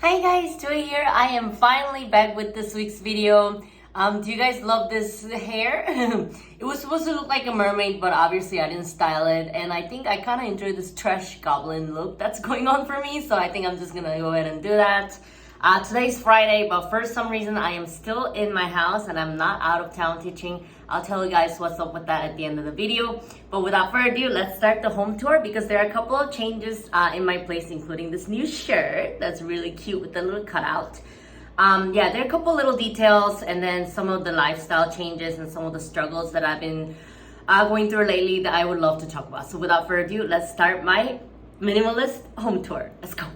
Hi guys, Joy here. I am finally back with this week's video. Do you guys love this hair? It was supposed to look like a mermaid, but obviously I didn't style it. And I think I kind of enjoy this trash goblin look that's going on for me. So I think I'm just gonna go ahead and do that. Today's Friday, but for some reason I am still in my house and I'm not out of town teaching. I'll tell you guys what's up with that at the end of the video. But without further ado, let's start the home tour because there are a couple of changes in my place, including this new shirt that's really cute with the little cutout. Yeah, there are a couple little details and then some of the lifestyle changes and some of the struggles that I've been going through lately that I would love to talk about. So without further ado, let's start my minimalist home tour. Let's go.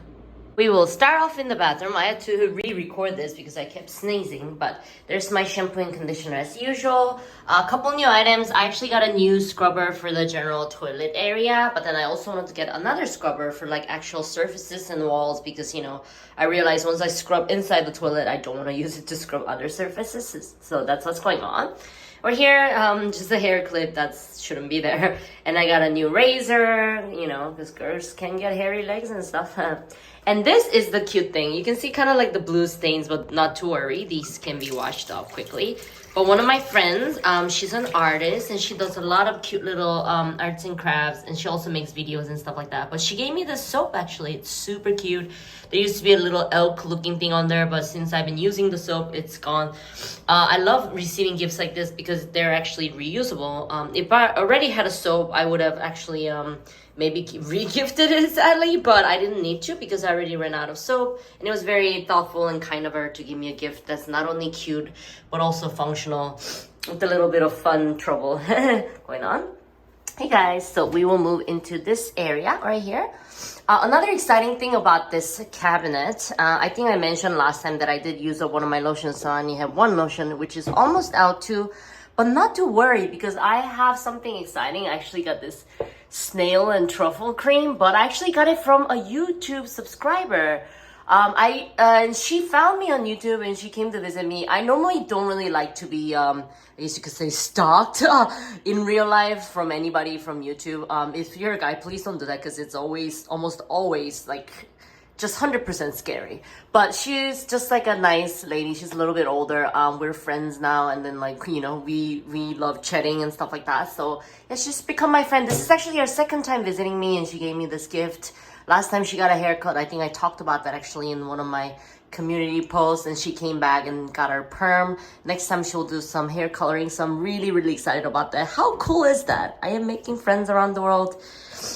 We will start off in the bathroom. I had to re-record this because I kept sneezing, but there's my shampoo and conditioner as usual. A couple new items. I actually got a new scrubber for the general toilet area, but then I also wanted to get another scrubber for like actual surfaces and walls because, you know, I realized once I scrub inside the toilet, I don't want to use it to scrub other surfaces. So that's what's going on. Or here, just a hair clip that shouldn't be there. And I got a new razor, you know, because girls can get hairy legs and stuff. And this is the cute thing. You can see kind of like the blue stains, but not to worry. These can be washed off quickly. But one of my friends, she's an artist and she does a lot of cute little arts and crafts. And she also makes videos and stuff like that. But she gave me this soap actually. It's super cute. There used to be a little elk looking thing on there, but since I've been using the soap, it's gone. I love receiving gifts like this because they're actually reusable. If I already had a soap, I would have actually maybe re-gifted it sadly, but I didn't need to because I already ran out of soap. And it was very thoughtful and kind of her to give me a gift that's not only cute, but also functional with a little bit of fun trouble going on. Hey guys, so we will move into this area right here. Another exciting thing about this cabinet, I think I mentioned last time that I did use up one of my lotions, so I only have one lotion, which is almost out too. But not to worry because I have something exciting. I actually got this snail and truffle cream, but I actually got it from a YouTube subscriber. And she found me on YouTube and she came to visit me. I normally don't really like to be, I guess you could say, stalked in real life from anybody from YouTube. If you're a guy, please don't do that because it's almost always like just 100% scary. But she's just like a nice lady. She's a little bit older. We're friends now, and then like, you know, we love chatting and stuff like that. So yeah, she's become my friend. This is actually her second time visiting me, and she gave me this gift. Last time she got a haircut, I think I talked about that actually in one of my community posts, and she came back and got her perm. Next time she'll do some hair coloring, so I'm really excited about that. How cool is that? I am making friends around the world.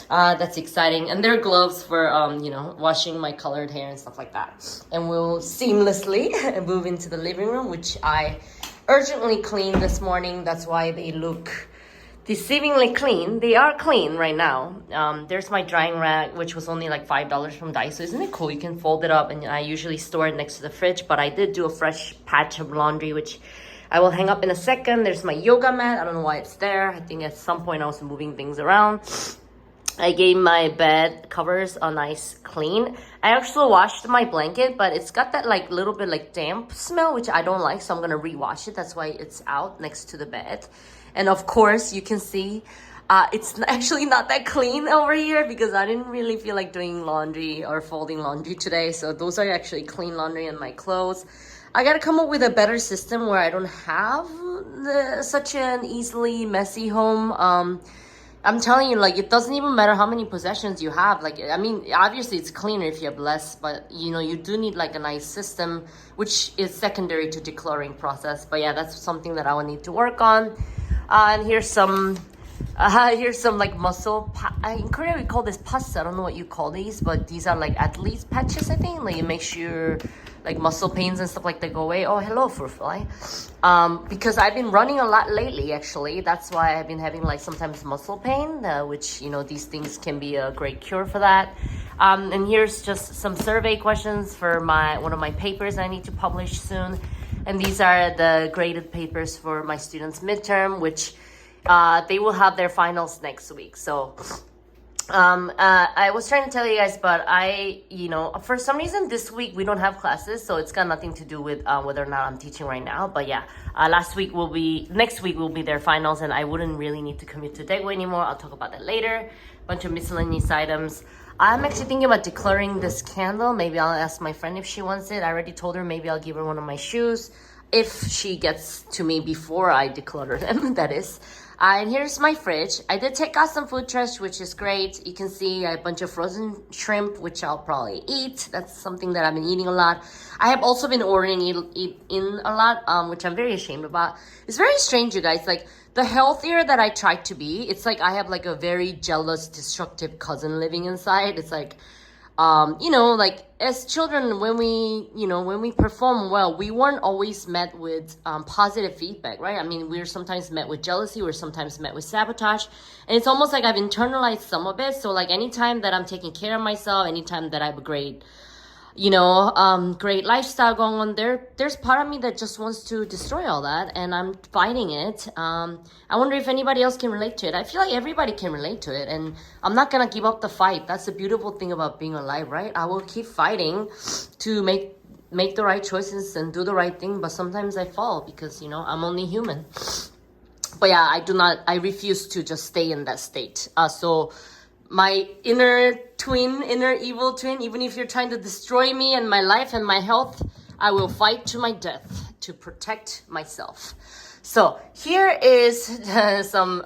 That's exciting. And they're gloves for you know, washing my colored hair and stuff like that. And we'll seamlessly move into the living room, which I urgently cleaned this morning. That's why they look deceivingly clean. They are clean right now. There's my drying rack, which was only like $5 from Daiso. Isn't it cool? You can fold it up, and I usually store it next to the fridge, but I did do a fresh patch of laundry, which I will hang up in a second. There's my yoga mat. I don't know why it's there. I think at some point I was moving things around. I gave my bed covers a nice clean. I actually washed my blanket, but it's got that like little bit like damp smell, which I don't like, so I'm gonna rewash it. That's why it's out next to the bed. And of course, you can see it's actually not that clean over here because I didn't really feel like doing laundry or folding laundry today. So those are actually clean laundry and my clothes. I gotta come up with a better system where I don't have such an easily messy home. I'm telling you, like, it doesn't even matter how many possessions you have. Like, I mean, obviously it's cleaner if you have less, but you know, you do need like a nice system, which is secondary to decluttering process. But yeah, that's something that I will need to work on. And here's some like muscle. In Korea we call this pasta. I don't know what you call these, but these are like athlete's patches. I think like it makes your like muscle pains and stuff like that go away. Oh, hello, fruit fly. Because I've been running a lot lately. Actually, that's why I've been having like sometimes muscle pain, which you know these things can be a great cure for that. And here's just some survey questions for one of my papers I need to publish soon. And these are the graded papers for my students' midterm, which they will have their finals next week. So I was trying to tell you guys, but you know, for some reason this week we don't have classes, so it's got nothing to do with whether or not I'm teaching right now. But yeah, next week will be their finals, and I wouldn't really need to commute to Daegu anymore. I'll talk about that later. Bunch of miscellaneous items. I'm actually thinking about decluttering this candle. Maybe I'll ask my friend if she wants it. I already told her maybe I'll give her one of my shoes if she gets to me before I declutter them, that is. And here's my fridge. I did take out some food trash, which is great. You can see a bunch of frozen shrimp, which I'll probably eat. That's something that I've been eating a lot. I have also been ordering in a lot, which I'm very ashamed about. It's very strange, you guys. Like, the healthier that I try to be, it's like I have like a very jealous, destructive cousin living inside. It's like, you know, like as children, when we perform well, we weren't always met with positive feedback, right? I mean, we're sometimes met with jealousy, we're sometimes met with sabotage. And it's almost like I've internalized some of it. So like anytime that I'm taking care of myself, anytime that I have a great, great lifestyle going on, there's part of me that just wants to destroy all that, and I'm fighting it. I wonder if anybody else can relate to it. I feel like everybody can relate to it, and I'm not gonna give up the fight. That's the beautiful thing about being alive, right? I will keep fighting to make the right choices and do the right thing, but sometimes I fall because, I'm only human. But yeah, I refuse to just stay in that state. So my inner evil twin, even if you're trying to destroy me and my life and my health, I will fight to my death to protect myself. So here is some,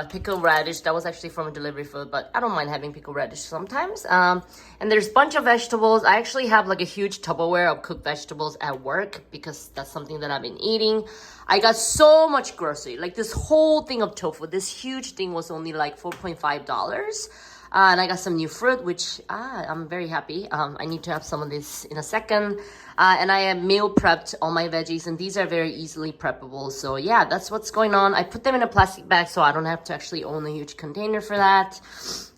pickled radish. That was actually from a delivery food, but I don't mind having pickled radish sometimes. And there's a bunch of vegetables. I actually have like a huge Tupperware of cooked vegetables at work because that's something that I've been eating. I got so much grocery. Like this whole thing of tofu, this huge thing was only like $4.5. And I got some new fruit, which I'm very happy. I need to have some of this in a second. And I have meal prepped all my veggies, and these are very easily preppable. So yeah, that's what's going on. I put them in a plastic bag so I don't have to actually own a huge container for that.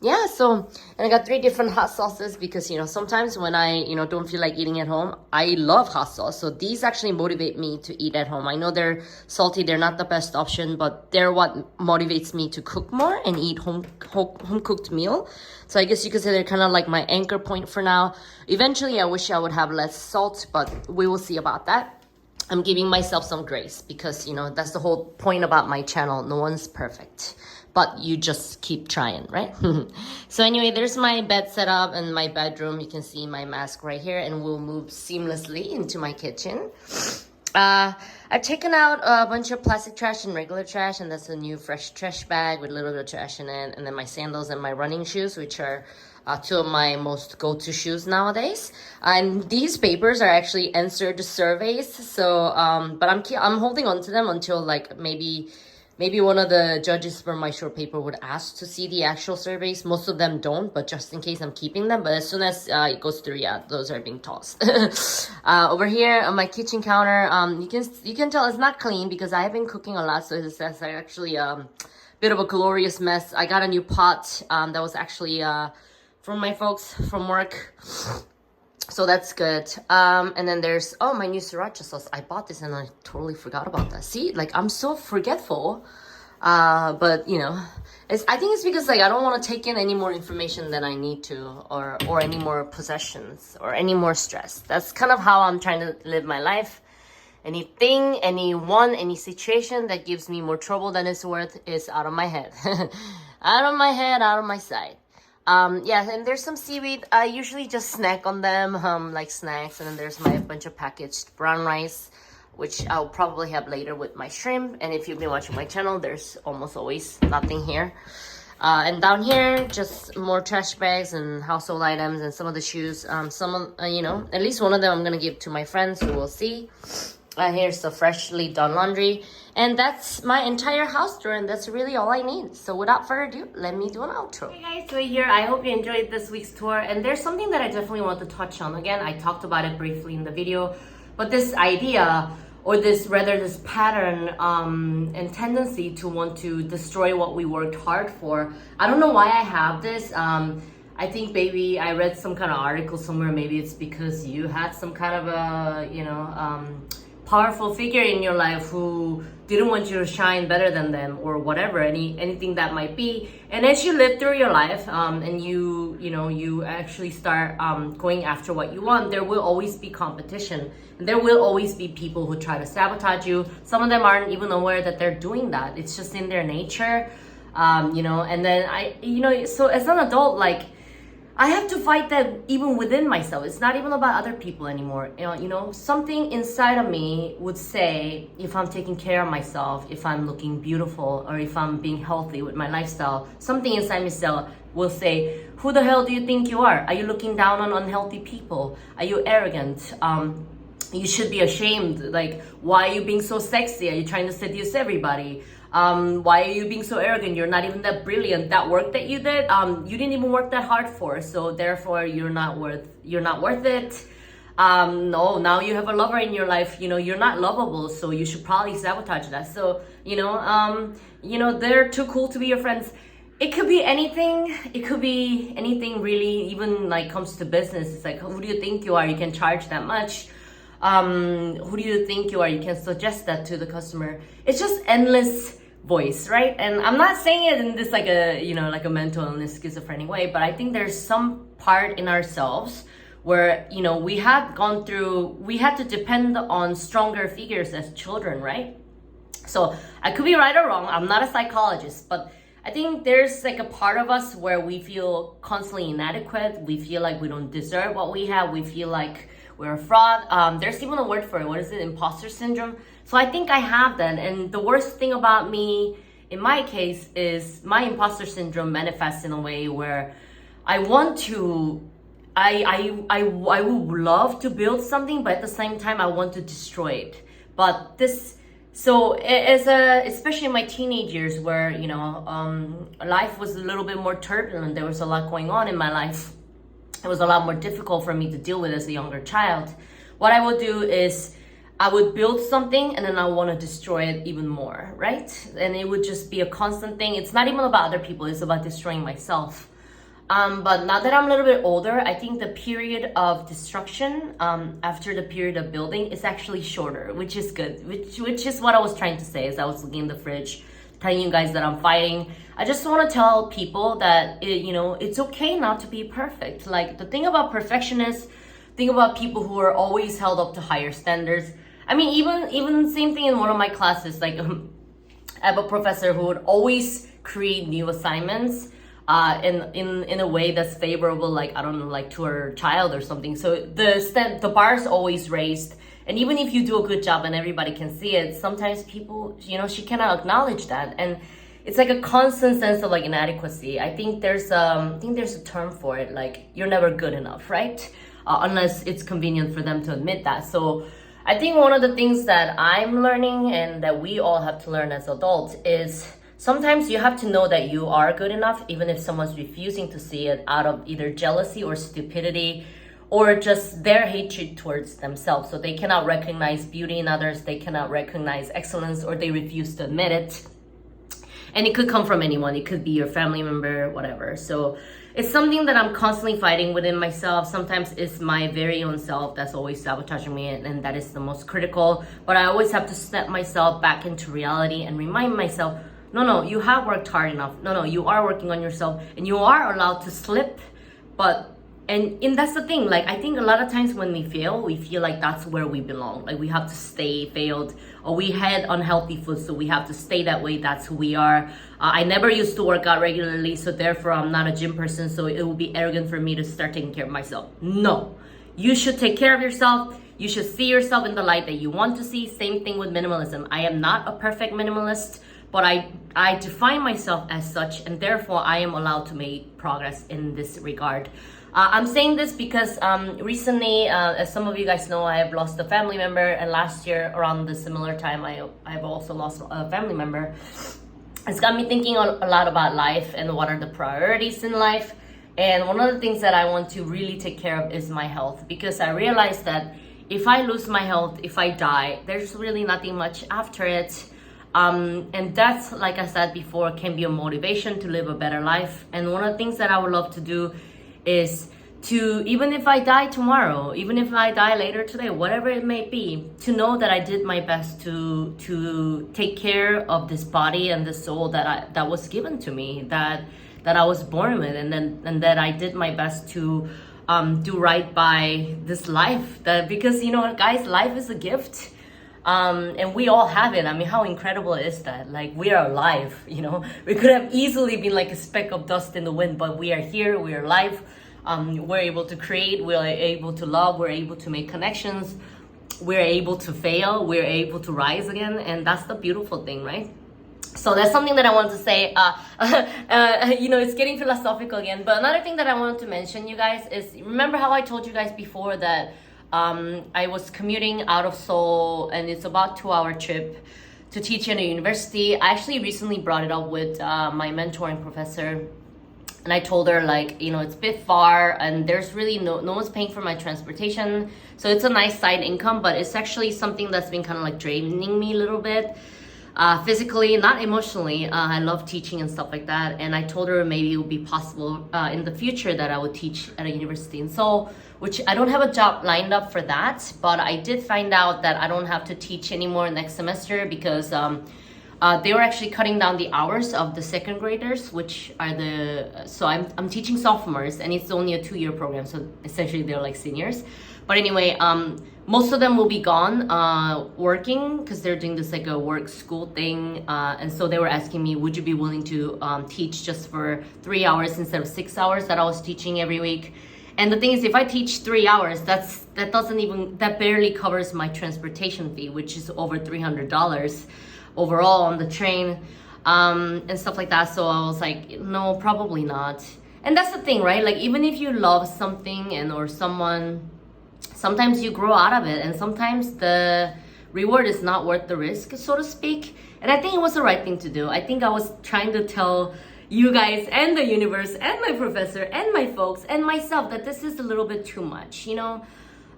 Yeah, and I got 3 different hot sauces because, sometimes when I, don't feel like eating at home, I love hot sauce. So these actually motivate me to eat at home. I know they're salty, they're not the best option, but they're what motivates me to cook more and eat home cooked meal. So I guess you could say they're kind of like my anchor point for now. Eventually, I wish I would have less salt, but we will see about that. I'm giving myself some grace because, that's the whole point about my channel. No one's perfect, but you just keep trying, right? So anyway, there's my bed setup and my bedroom. You can see my mask right here, and we'll move seamlessly into my kitchen. I've taken out a bunch of plastic trash and regular trash, and that's a new fresh trash bag with a little bit of trash in it, and then my sandals and my running shoes, which are 2 of my most go-to shoes nowadays. And these papers are actually answered surveys, so but I'm holding on to them until like maybe one of the judges for my short paper would ask to see the actual surveys. Most of them don't, but just in case, I'm keeping them. But as soon as it goes through, yeah, those are being tossed. Over here on my kitchen counter, you can tell it's not clean because I have been cooking a lot, so it's actually a bit of a glorious mess. I got a new pot that was actually from my folks from work. So that's good. And then there's, my new sriracha sauce. I bought this and I totally forgot about that. See, like I'm so forgetful. But I think it's because like I don't want to take in any more information than I need to, or any more possessions or any more stress. That's kind of how I'm trying to live my life. Anything, anyone, any situation that gives me more trouble than it's worth is out of my head. Out of my head, out of my sight. And there's some seaweed. I usually just snack on them, like snacks. And then there's my bunch of packaged brown rice, which I'll probably have later with my shrimp. And if you've been watching my channel, there's almost always nothing here. And down here, just more trash bags and household items and some of the shoes. At least one of them I'm going to give to my friends who will see. Here's the freshly done laundry. And that's my entire house tour, and that's really all I need. So without further ado, let me do an outro. Hey guys, so here, I hope you enjoyed this week's tour. And there's something that I definitely want to touch on. Again, I talked about it briefly in the video, but this idea, or this pattern and tendency to want to destroy what we worked hard for. I don't know why I have this. I think maybe I read some kind of article somewhere. Maybe it's because you had some kind of a, powerful figure in your life who didn't want you to shine better than them, or whatever, anything that might be. And as you live through your life, and you actually start going after what you want, there will always be competition. And there will always be people who try to sabotage you. Some of them aren't even aware that they're doing that. It's just in their nature, and then so as an adult, like, I have to fight that even within myself. It's not even about other people anymore. Something inside of me would say, if I'm taking care of myself, if I'm looking beautiful, or if I'm being healthy with my lifestyle, something inside myself will say, who the hell do you think you are? Are you looking down on unhealthy people? Are you arrogant? You should be ashamed. Like, why are you being so sexy? Are you trying to seduce everybody? Why are you being so arrogant? You're not even that brilliant. That work that you did, you didn't even work that hard for. So therefore, you're not worth it. No, now you have a lover in your life. You're not lovable, so you should probably sabotage that. So they're too cool to be your friends. It could be anything. It could be anything really. Even like comes to business, it's like, who do you think you are? You can charge that much. Who do you think you are? You can suggest that to the customer. It's just endless voice, right? And I'm not saying it in this like a mental illness, schizophrenic way, but I think there's some part in ourselves where we had to depend on stronger figures as children, right? So I could be right or wrong. I'm not a psychologist, but I think there's like a part of us where we feel constantly inadequate. We feel like we don't deserve what we have. We feel like we're a fraud. There's even a word for it. What is it? Imposter syndrome. So I think I have that. And the worst thing about me, in my case, is my imposter syndrome manifests in a way where I want to, I would love to build something, but at the same time, I want to destroy it. But especially in my teenage years where, life was a little bit more turbulent. There was a lot going on in my life. It was a lot more difficult for me to deal with as a younger child. What I would do is I would build something and then I want to destroy it even more, right? And it would just be a constant thing. It's not even about other people. It's about destroying myself. But now that I'm a little bit older, I think the period of destruction after the period of building is actually shorter, which is good, which is what I was trying to say as I was looking in the fridge, telling you guys that I'm fighting. I just want to tell people that, it's okay not to be perfect. Like, the thing about perfectionists, think about people who are always held up to higher standards. I mean, even same thing in one of my classes, like I have a professor who would always create new assignments in a way that's favorable, like, I don't know, like to her child or something. So the bar is always raised. And even if you do a good job and everybody can see it, sometimes people, she cannot acknowledge that. And it's like a constant sense of like inadequacy. I think there's a term for it, like you're never good enough, right? Unless it's convenient for them to admit that. So I think one of the things that I'm learning and that we all have to learn as adults is sometimes you have to know that you are good enough, even if someone's refusing to see it out of either jealousy or stupidity, or just their hatred towards themselves. So they cannot recognize beauty in others, they cannot recognize excellence, or they refuse to admit it. And it could come from anyone. It could be your family member, whatever. So it's something that I'm constantly fighting within myself. Sometimes it's my very own self that's always sabotaging me, and that is the most critical. But I always have to snap myself back into reality and remind myself, no, you have worked hard enough. No, you are working on yourself, and you are allowed to slip. And that's the thing, like, I think a lot of times when we fail, we feel like that's where we belong. Like, we have to stay failed, or we had unhealthy food, so we have to stay that way. That's who we are. I never used to work out regularly, so therefore I'm not a gym person, so it would be arrogant for me to start taking care of myself. No, you should take care of yourself. You should see yourself in the light that you want to see. Same thing with minimalism. I am not a perfect minimalist, but I define myself as such, and therefore I am allowed to make progress in this regard. I'm saying this because recently, as some of you guys know, I have lost a family member, and last year around the similar time, I have also lost a family member. It's got me thinking a lot about life and what are the priorities in life. And one of the things that I want to really take care of is my health, because I realized that if I lose my health, if I die, there's really nothing much after it. And death, like I said before, can be a motivation to live a better life. And one of the things that I would love to do is to, even if I die tomorrow, even if I die later today, whatever it may be, to know that I did my best to take care of this body and the soul that was given to me, that I was born with, and that I did my best to do right by this life. Because guys, life is a gift. And we all have it. I mean, how incredible is that? Like, we are alive, We could have easily been like a speck of dust in the wind, but we are here, we are alive. We're able to create, we're able to love, we're able to make connections, we're able to fail, we're able to rise again, and that's the beautiful thing, right? So that's something that I wanted to say. It's getting philosophical again, but another thing that I wanted to mention, you guys, is remember how I told you guys before that I was commuting out of Seoul, and it's about 2-hour trip to teach in a university. I actually recently brought it up with my mentor and professor, and I told her, like, it's a bit far, and there's really no one's paying for my transportation, so it's a nice side income, but it's actually something that's been kind of like draining me a little bit. Physically, not emotionally. I love teaching and stuff like that, and I told her maybe it would be possible in the future that I would teach at a university in Seoul, which I don't have a job lined up for that, but I did find out that I don't have to teach anymore next semester because they were actually cutting down the hours of the second graders, which are so I'm teaching sophomores, and it's only a 2-year program, so essentially they're like seniors. But anyway, most of them will be gone working because they're doing this like a work school thing. And so they were asking me, would you be willing to teach just for 3 hours instead of 6 hours that I was teaching every week? And the thing is, if I teach 3 hours, that barely covers my transportation fee, which is over $300 overall on the train and stuff like that. So I was like, no, probably not. And that's the thing, right? Like, even if you love something or someone, sometimes you grow out of it, and sometimes the reward is not worth the risk, so to speak. And I think it was the right thing to do. I think I was trying to tell you guys and the universe and my professor and my folks and myself that this is a little bit too much.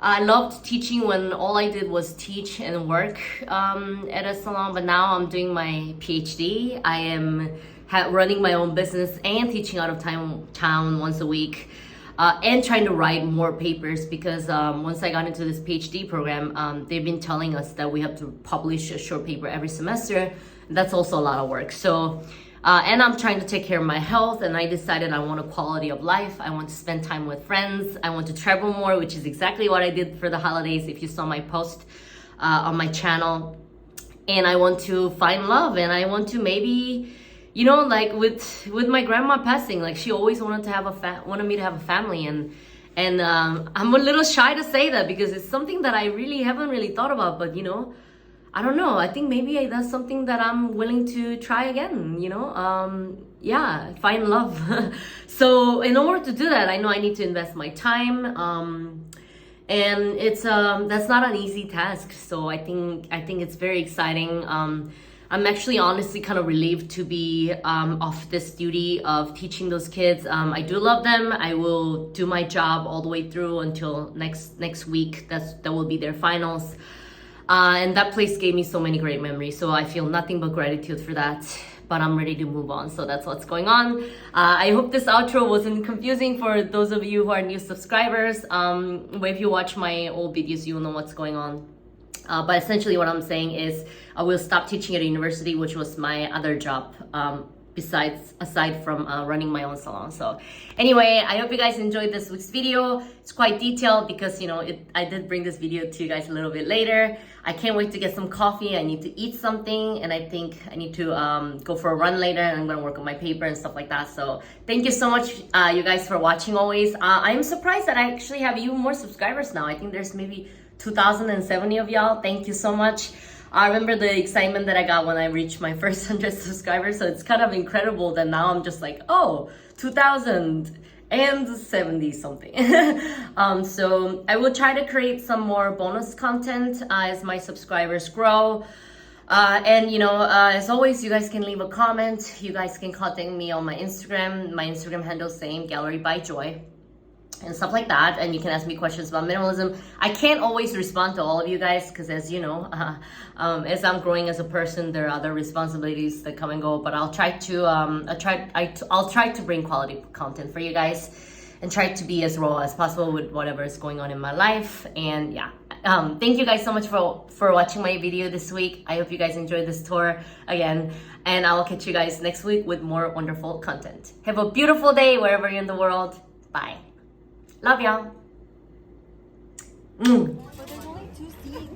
I loved teaching when all I did was teach and work at a salon, but now I'm doing my PhD. I am running my own business and teaching out of town once a week. And trying to write more papers because once I got into this PhD program, they've been telling us that we have to publish a short paper every semester. That's also a lot of work. So, and I'm trying to take care of my health, and I decided I want a quality of life. I want to spend time with friends. I want to travel more, which is exactly what I did for the holidays, if you saw my post on my channel. And I want to find love, and I want to maybe, like with my grandma passing, like she always wanted me to have a family, and I'm a little shy to say that because it's something that I really haven't thought about, but I don't know, I think maybe that's something that I'm willing to try again, find love. So in order to do that, I know I need to invest my time, and it's that's not an easy task. So I think it's very exciting. I'm actually honestly kind of relieved to be off this duty of teaching those kids. I do love them. I will do my job all the way through until next week. That will be their finals. And that place gave me so many great memories. So I feel nothing but gratitude for that. But I'm ready to move on. So that's what's going on. I hope this outro wasn't confusing for those of you who are new subscribers. If you watch my old videos, you'll know what's going on. But essentially what I'm saying is I will stop teaching at a university, which was my other job aside from running my own salon. So anyway, I hope you guys enjoyed this week's video. It's quite detailed because I did bring this video to you guys a little bit later. I can't wait to get some coffee. I need to eat something, and I think I need to go for a run later, and I'm gonna work on my paper and stuff like that. So thank you so much you guys for watching always. I'm surprised that I actually have even more subscribers now. I think there's maybe 2,070 of y'all. Thank you so much. I remember the excitement that I got when I reached my first 100 subscribers. So it's kind of incredible that now I'm just like, oh, 2,070 something. So I will try to create some more bonus content as my subscribers grow. As always, you guys can leave a comment. You guys can contact me on my Instagram. My Instagram handle is same, Gallery by Joy, and stuff like that. And you can ask me questions about minimalism. I can't always respond to all of you guys because, as you know, as I'm growing as a person, there are other responsibilities that come and go. But I'll try to I'll try to bring quality content for you guys and try to be as raw as possible with whatever is going on in my life. And yeah, thank you guys so much for watching my video this week. I hope you guys enjoyed this tour again, and I will catch you guys next week with more wonderful content. Have a beautiful day wherever you're in the world. Bye. Love y'all. But there's only 2 seats.